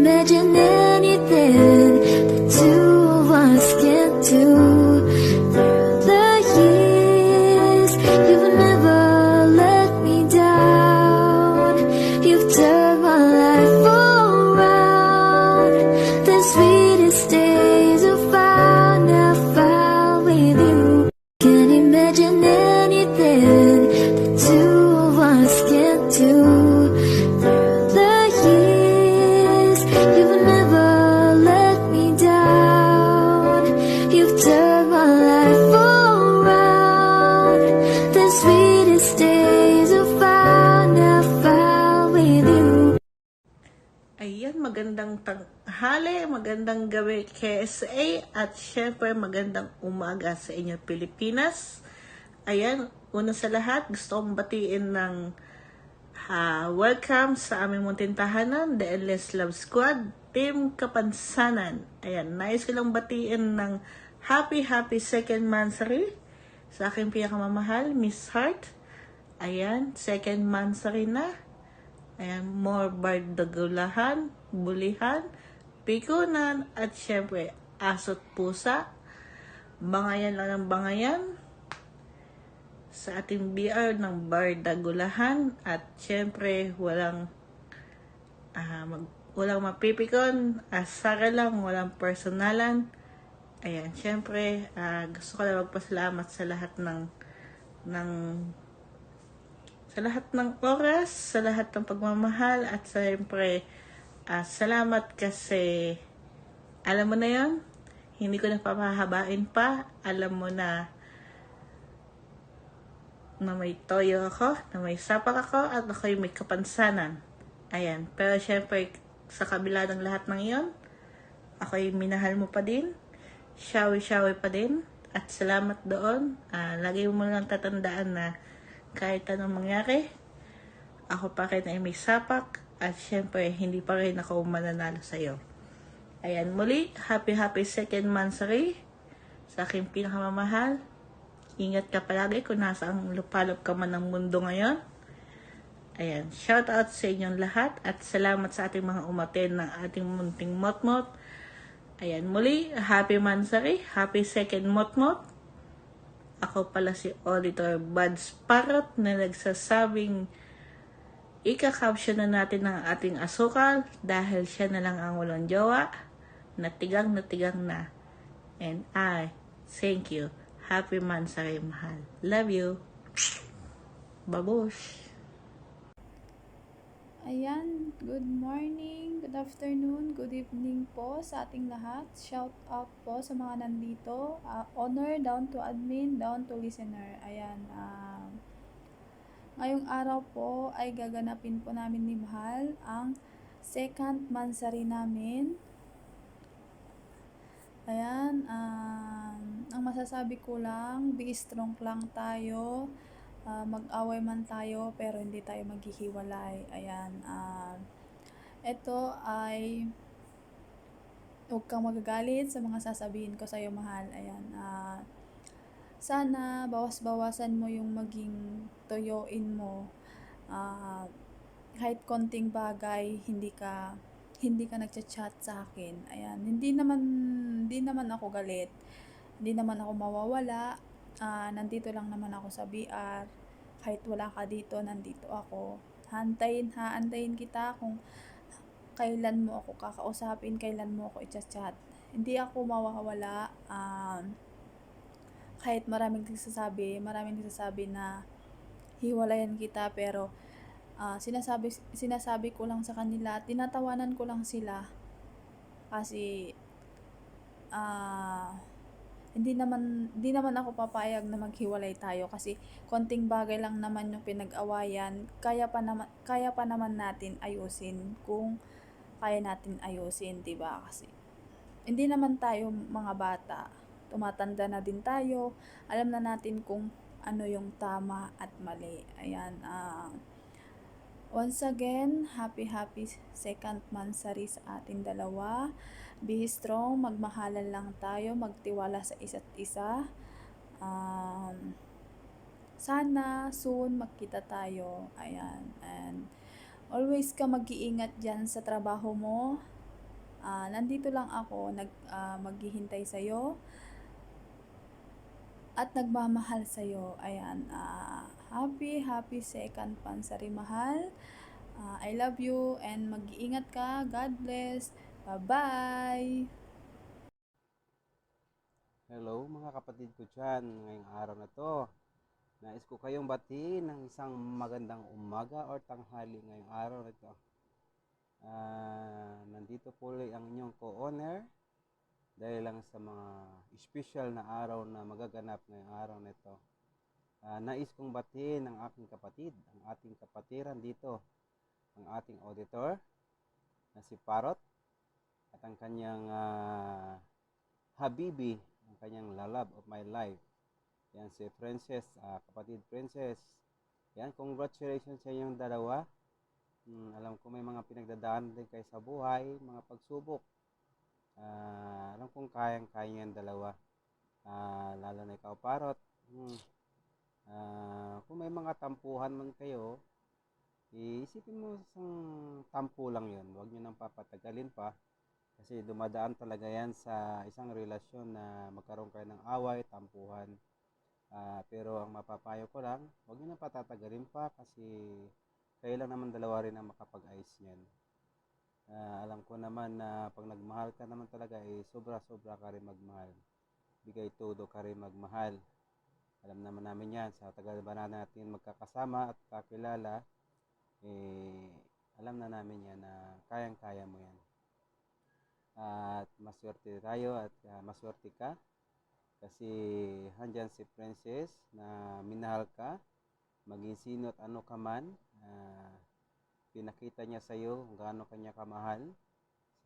imagine anything the two of us can do. Through the years, you've never let me down. You've turned my life around. The sweetest days I found with you. Can't imagine anything the two of us can do. Through the years, you've never let me down. You've turned my life around. The sweetest days I found with you. Ayan, magandang tanghali, magandang gabi KSA, at syempre magandang umaga sa inyo Pilipinas. Ayan, una sa lahat, gusto kong batiin ng welcome sa aming munting tahanan, The Endless Love Squad, Team Kapansanan. Ayan, nais ko lang batiin ng happy second monthsary sa aking pinakamamahal, Miss Heart. Ayan, second monthsary na. Ayan, more bardagulahan, bulihan, pikunan, at syempre, aso't pusa. Bangayan lang ng bangayan sa ating BR ng bardagulahan, at syempre, walang mapipikon, asara lang, walang personalan. Ayan, syempre, gusto ko lang magpasalamat sa lahat ng oras, sa lahat ng pagmamahal, at siyempre, salamat kasi, alam mo na yon, hindi ko na papahabain pa, alam mo na may toyo ako, na may sapak ako, at ako'y may kapansanan. Ayan, pero siyempre, sa kabila ng lahat ng iyon, ako'y minahal mo pa din, shawi-shawi pa din, at salamat doon. Lagi mo lang tatandaan na kahit anong mangyari, ako pa rin ay may sapak, at syempre, hindi pa rin ako mananalo sa'yo. Ayan, muli, happy second monthsary sa aking pinakamamahal. Ingat ka palagi kung nasaan lupalop ka man ng mundo ngayon. Ayan, shout out sa inyong lahat, at salamat sa ating mga umaten ng ating munting motmot. Ayan, muli, happy monthsary, happy second motmot. Ako pala si Auditor Buds Parrot na nagsasabing ika-caption na natin ng ating asukal dahil siya na lang ang walang jowa, natigang na. And I thank you. Happy monthsary, mahal. Love you. Babush. Ayan, good morning, good afternoon, good evening po sa ating lahat. Shout out po sa mga nandito. Honor down to admin, down to listener. Ayan, ngayong araw po ay gaganapin po namin ni Mahal ang second monthsary namin. Ayan, ang masasabi ko lang, be strong lang tayo. Mag-away man tayo pero hindi tayo maghihiwalay. Ayan, ito ay huwag kang magagalit sa mga sasabihin ko sa iyo, Mahal. Ayan, sana bawas-bawasan mo yung maging toyoin mo. Kahit konting bagay, hindi ka nagchat-chat sa akin. Ayan, hindi naman ako galit. Hindi naman ako mawawala. Nandito lang naman ako sa BR. Kahit wala ka dito, nandito ako. Haantayin kita kung kailan mo ako kakausapin, kailan mo ako i-chat. Hindi ako mawawala. Kahit maraming nagsasabi na hiwalayan kita, pero sinasabi ko lang sa kanila, tinatawanan ko lang sila kasi hindi naman ako papayag na maghiwalay tayo kasi konting bagay lang naman yung pinag-awayan. Kaya pa naman natin ayusin kung kaya natin ayusin, 'di ba? Kasi hindi naman tayo mga bata. Tumatanda na din tayo. Alam na natin kung ano yung tama at mali. Ayan, once again, happy second monthsary sa ating dalawa. Be strong, magmahalan lang tayo, magtiwala sa isa't isa. Sana soon magkita tayo. Ayan, and always ka mag-iingat dyan sa trabaho mo. Nandito lang ako maghihintay sa'yo at nagmamahal sa'yo. Ayan, happy second pansari mahal. I love you and mag-iingat ka. God bless. Bye-bye! Hello mga kapatid ko dyan, ngayong araw na to. Nais ko kayong batiin ng isang magandang umaga or tanghali ngayong araw na to. Nandito po ulit ang inyong co-owner dahil lang sa mga special na araw na magaganap ngayong araw na ito. Nais kong batiin ang aking kapatid, ang ating kapatiran dito, ang ating auditor na si Parot at ang kanyang habibi, ang kanyang love of my life. Yan si Princess, kapatid Princess. Yan, congratulations sa inyong dalawa. Alam ko may mga pinagdadaan din kayo sa buhay, mga pagsubok. Alam kong kayang-kaya yung dalawa. Lalo na ikaw, Parot. Kung may mga tampuhan man kayo, isipin mo isang tampo lang yun. Huwag nyo nang papatagalin pa. Kasi dumadaan talaga yan sa isang relasyon na magkaroon kayo ng away, tampuhan. Pero ang mapapayo ko lang, huwag nyo na patatagalin pa kasi kayo lang naman dalawa rin ang makapag-ayos niyan. Alam ko naman na pag nagmahal ka naman talaga, sobra-sobra ka rin magmahal. Bigay todo ka rin magmahal. Alam naman namin yan, sa tagal ba na natin magkakasama at kakilala, alam na namin yan na kayang-kaya mo yan. At maswerte tayo at maswerte ka. Kasi handyan si Princess na minahal ka, maging sino at ano ka man, pinakita niya sa iyo kung gaano kanya kamahal.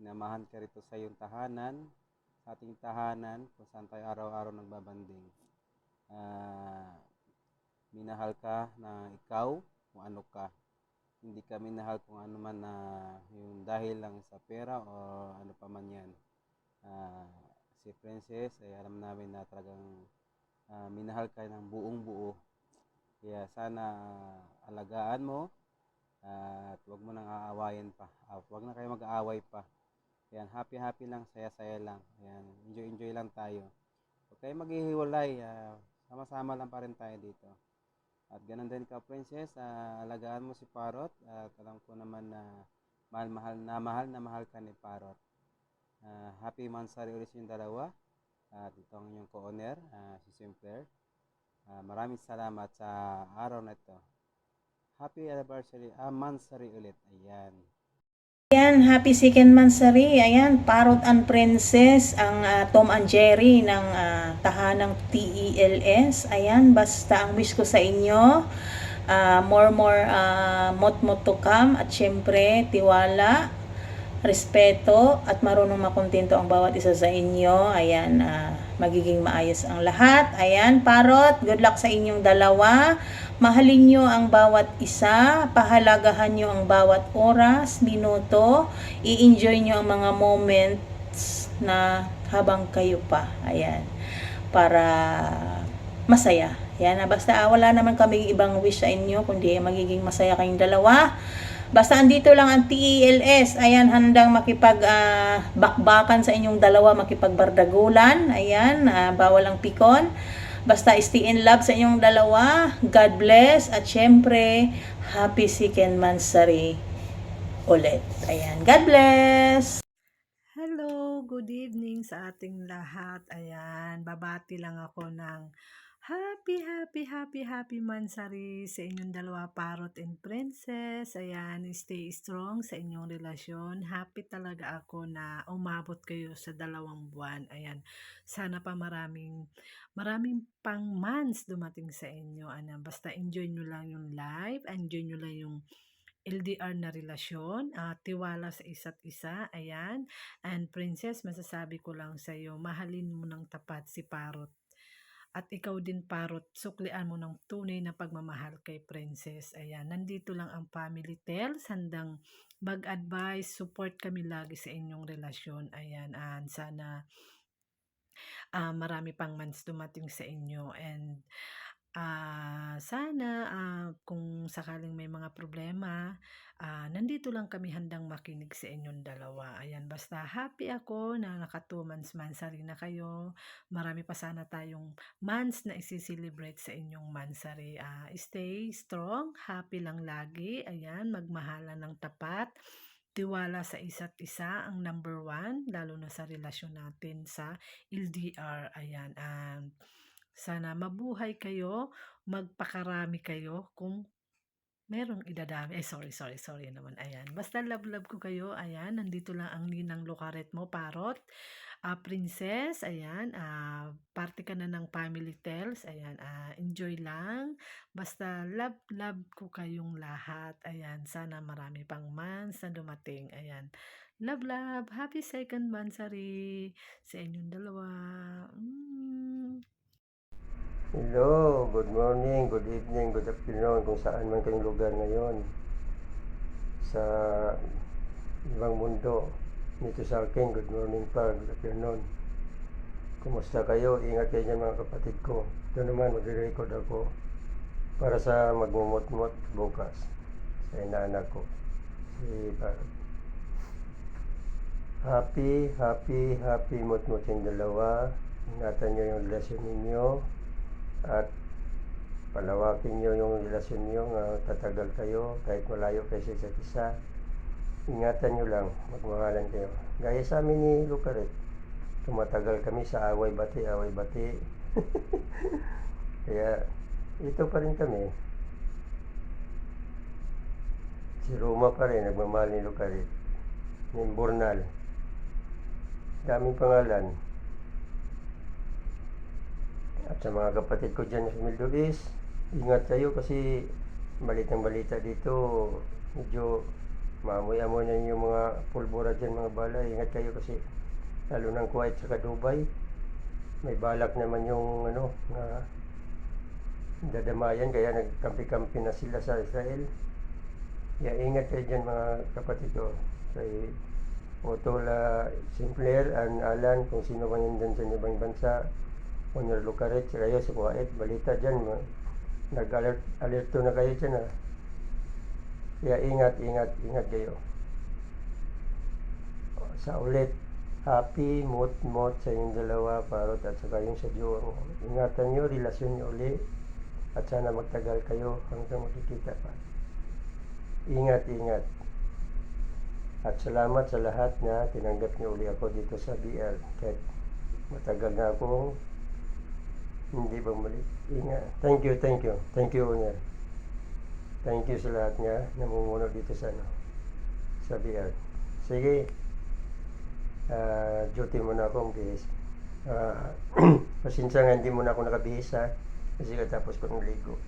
Sinamahan ka rito sa iyong tahanan, sa ating tahanan, kung saan tayo araw-araw nagbabanding. Minahal ka na ikaw, kung ano ka. Hindi ka minahal kung ano man na yung dahil lang sa pera o ano pa man yan. Si Princess ay alam namin na talagang minahal ka ng buong buo. Kaya sana alagaan mo at huwag mo nang aawayin pa. Huwag na kayo mag-aaway pa. Ayan, happy lang, saya-saya lang. Ayan, enjoy lang tayo. Huwag kayo maghihiwalay. Sama-sama lang pa rin tayo dito. At ganun din ka, Princess, alagaan mo si Parot. At alam ko naman na mahal ka ni Parot. Happy Mansari ulit yung dalawa. At ito ang inyong co-owner, si Simpler. Maraming salamat sa araw na ito. Happy anniversary, Mansari ulit. Ayan. Ayan, happy second mansari. Ayan, Parrot and Princess, ang Tom and Jerry ng tahanang TELS. Ayan, basta ang wish ko sa inyo, more mot to come at syempre tiwala, respeto at marunong makontento ang bawat isa sa inyo. Ayan, magiging maayos ang lahat. Ayan, Parrot, good luck sa inyong dalawa. Mahalin nyo ang bawat isa, pahalagahan nyo ang bawat oras, minuto, i-enjoy nyo ang mga moments na habang kayo pa. Ayan, para masaya. Yan, basta wala naman kaming ibang wish sa inyo, kundi magiging masaya kayong dalawa. Basta andito lang ang TELS. Ayan, handang bakbakan sa inyong dalawa, makipagbardagulan. Ayan, bawal ang pikon. Basta stay in love sa inyong dalawa. God bless. At syempre, happy second mansari ulit. Ayan, God bless. Hello, good evening sa ating lahat. Ayan, babati lang ako ng happy mansari sa inyong dalawa, Parrot and Princess. Ayan, stay strong sa inyong relasyon. Happy talaga ako na umabot kayo sa 2 buwan. Ayan, sana pa maraming pang months dumating sa inyo. Ayan, basta enjoy nyo lang yung life, enjoy nyo lang yung LDR na relasyon, tiwala sa isa't isa, ayan. And Princess, masasabi ko lang sa iyo, mahalin mo ng tapat si Parrot. At ikaw din, Parrot, suklian mo ng tunay na pagmamahal kay Princess. Ayan, nandito lang ang Family Tales, handang mag-advise, support kami lagi sa inyong relasyon. Ayan, and sana marami pang months dumating sa inyo. And Sana kung sakaling may mga problema, nandito lang kami handang makinig sa inyong dalawa. Ayan, basta happy ako na naka 2 months mansary na kayo. Marami pa sana tayong months na isi-celebrate sa inyong mansary. Stay strong, happy lang lagi. Ayan, magmahalan ng tapat. Tiwala sa isa't isa ang number one, lalo na sa relasyon natin sa LDR. Ayan, sana mabuhay kayo, magpakarami kayo kung merong idadami. Sorry naman. Ayan. Basta love ko kayo. Ayan. Nandito lang ang ninang Lucaret mo, Parot. Princess. Ayan. Party ka na ng Family Tales. Ayan. Enjoy lang. Basta love ko kayong lahat. Ayan. Sana marami pang months na dumating. Ayan. Love. Happy second monthsary sa inyong dalawa. Hello, good morning, good evening, good afternoon kung saan man kayong lugar ngayon sa ibang mundo. Dito sa akin, good morning pa, good afternoon. Kumusta kayo? Ingat kayo dyan mga kapatid ko. Ito naman, magre-record ako para sa magmumot-mot bukas sa inaanak ko. Si Happy mot-mot yung dalawa. Ingatan nyo yung relasyon ninyo at palawakin nyo yung relasyon nyo nga tatagal kayo kahit malayo kayo sa isa't isa. Ingatan nyo lang, magmahalan kayo. Gaya sa amin ni Lucaret, tumatagal kami sa away-bati. Kaya ito pa rin kami. Si Roma pa rin, nagmamahal ni Lucaret. Yung Burnal. Daming pangalan. At sa mga kapatid ko dyan sa Middle East, ingat kayo kasi balitang-balita dito, medyo maamoy-amoy na yung mga pulbura dyan, mga bala. Ingat kayo kasi lalo ng Kuwait sa Dubai, may balak naman yung na dadamayan, kaya nagkampi-kampi na sila sa Israel. Kaya ingat kayo dyan mga kapatid ko. Kay Otola Simpler and Alan, kung sino man yun dyan sa ibang bansa, Honor Lucaret, kayo sa Kuwait, balita dyan, nag-alerto na kayo dyan Kaya ingat kayo. Sa ulit, happy mot-mot sa inyong dalawa, Parot, at saka yung sa Diyo. Ingatan nyo, relasyon nyo uli, at sana magtagal kayo hanggang makikita pa. Ingat. At salamat sa lahat na tinanggap nyo uli ako dito sa BL. Kahit matagal na akong hindi bumalik. Ingat. Thank you, Unya. Thank you sa lahat niya namumuno dito sa sa BL. Sige. Duty muna akong bihis. Pasensya nga hindi muna ako nakabihis kasi katapos ko ng ligo.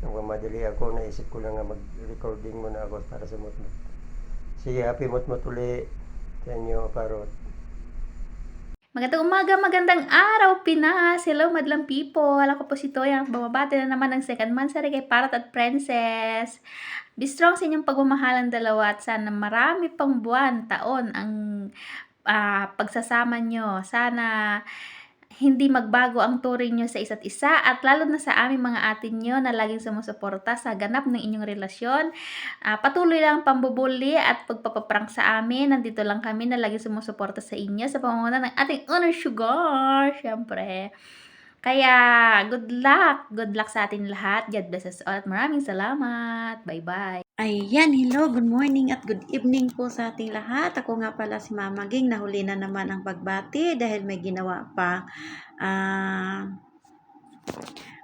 Nang mamadali ako, naisip ko lang nga mag-recording muna ako para sa motmot. Sige, happy motmot uli sa inyo, Parot. Magandang umaga, magandang araw, Pinas! Hello, madlang people! Ako po si Toyang, bumabati na naman ng second monthsary kay Parot at Princess. Be strong sa inyong pagmamahalan dalawa at sana marami pang buwan, taon ang pagsasama nyo. Sana hindi magbago ang turing nyo sa isa't isa at lalo na sa aming mga atin nyo na laging sumusuporta sa ganap ng inyong relasyon. Patuloy lang pambubuli at pagpapaprank sa amin. Nandito lang kami na laging sumusuporta sa inyo sa pamamagitan ng ating Honor Sugar. Syempre. Kaya good luck sa atin lahat. God bless us all at maraming salamat. Bye-bye. Ayan, hello, good morning at good evening po sa ating lahat. Ako nga pala si Mama Ging, nahuli na naman ang pagbati dahil may ginawa pa.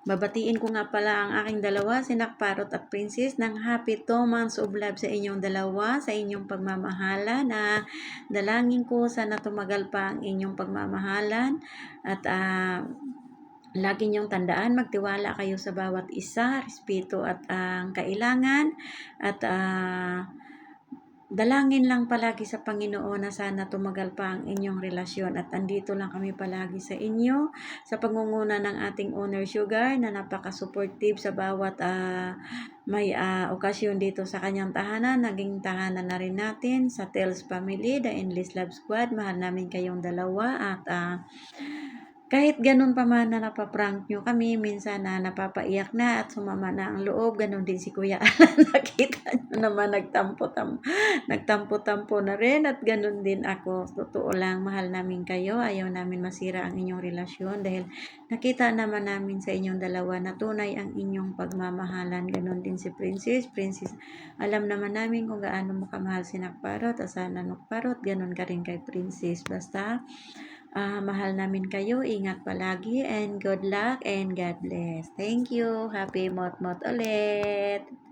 Babatiin ko nga pala ang aking dalawa, sinak Parot at Princess, ng happy 2 months of love sa inyong dalawa, sa inyong pagmamahala na dalangin ko sana tumagal pa ang inyong pagmamahalan at lagi niyong tandaan, magtiwala kayo sa bawat isa, respeto at ang kailangan at dalangin lang palagi sa Panginoon na sana tumagal pa ang inyong relasyon at andito lang kami palagi sa inyo sa pangunguna ng ating Honor Sugar na napaka-supportive sa bawat may okasyon dito sa kanyang tahanan. Naging tahanan na rin natin sa Tales Family, The Endless Love Squad. Mahal namin kayong dalawa at kahit ganun pa man na napaprank nyo kami, minsan na napapaiyak na at sumama na ang loob, ganun din si Kuya Alan. Nakita nyo naman, nagtampo-tampo na rin at ganun din ako. Totoo lang, mahal namin kayo. Ayaw namin masira ang inyong relasyon dahil nakita naman namin sa inyong dalawa na tunay ang inyong pagmamahalan. Ganun din si Princess. Princess, alam naman namin kung gaano mo kamahal si Nakparot at sana Nakparot, ganun ka rin kay Princess. Basta, mahal namin kayo. Ingat palagi and good luck and God bless. Thank you. Happy Mot-Mot ulit.